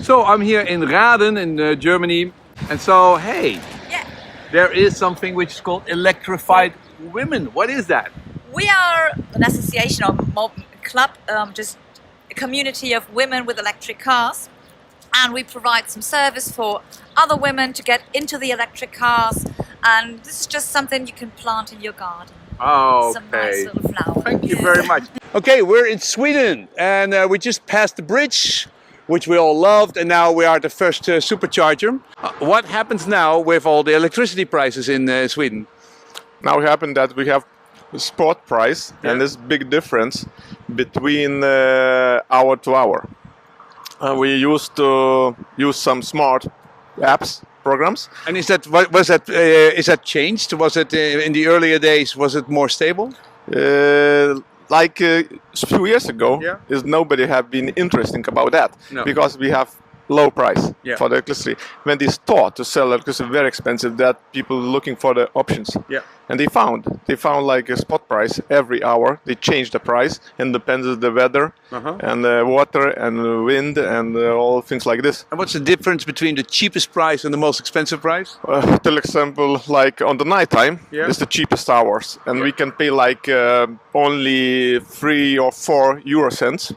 So I'm here in Raden in Germany, and so hey, Yeah. there is something which is called electrified women. What is that? We are an association or club, just a community of women with electric cars, and we provide some service for other women to get into the electric cars, and this is just something you can plant in your garden. Oh, Some nice little flowers. Thank you very much. Okay, we're in Sweden, and we just passed the bridge, which we all loved, and now we are at the first supercharger. What happens now with all the electricity prices in Sweden? Now it happened that we have spot price, and this big difference between hour to hour. We used to use some smart apps, programs. And is that is that changed? Was it in the earlier days? Was it more stable? Like a few years ago, is nobody have been interested about that because we have low price for the electricity. When they start to sell electricity very expensive, that people looking for the options. And they found like a spot price every hour. They changed the price and depends on the weather and the water and the wind and all things like this. And what's the difference between the cheapest price and the most expensive price? For example, like on the night time, it's the cheapest hours, and we can pay like only 3 or 4 euro cents.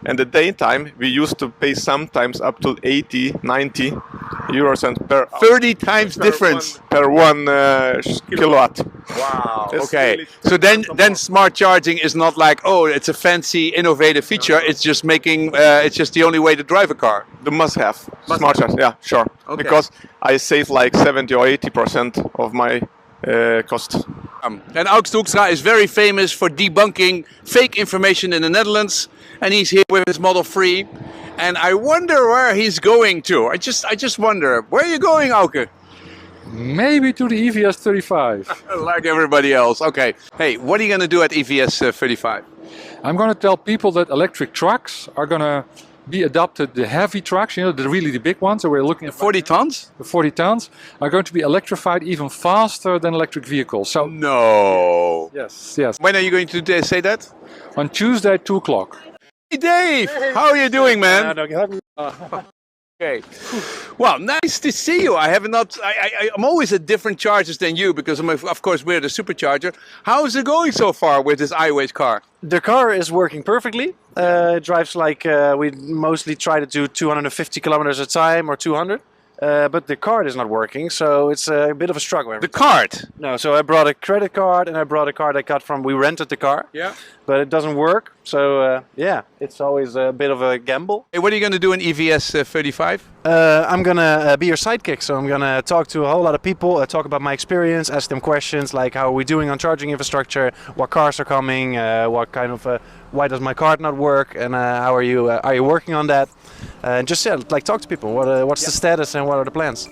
And the daytime, we used to pay sometimes up to 80, 90 euro cents per 30 times difference per one kilowatt. Wow. Okay. So then smart charging is not like, oh, it's a fancy innovative feature. It's just making it's just the only way to drive a car. The must have smart charge. Yeah, sure. Okay. Because I save like 70 or 80% of my cost. And August Hoekstra is very famous for debunking fake information in the Netherlands, and he's here with his Model 3, and I wonder where he's going to. I just wonder, where are you going, Auke? Maybe to the EVS 35. Like everybody else. Okay. Hey, what are you going to do at EVS 35? I'm going to tell people that electric trucks are going to be adopted. The heavy trucks, you know, the big ones that we're looking at. 40 tons? The 40 tons are going to be electrified even faster than electric vehicles. So no. Yes. When are you going to say that? On Tuesday at 2 o'clock. Hey Dave, how are you doing, man? Okay. Well, nice to see you. I'm always at different chargers than you because of course we're the supercharger. How is it going so far with this iWays car? The car is working perfectly. It drives like we mostly try to do 250 kilometers a time or 200. But the card is not working, so it's a bit of a struggle. The card? No, so I brought a credit card and I brought a card I got from, we rented the car. Yeah. But it doesn't work, so yeah, it's always a bit of a gamble. Hey, what are you going to do in EVS 35? I'm going to be your sidekick, so I'm going to talk to a whole lot of people, talk about my experience, ask them questions like how are we doing on charging infrastructure, what cars are coming, what kind of, why does my card not work, and how are you working on that? And just like talk to people, what's the status and what are the plans?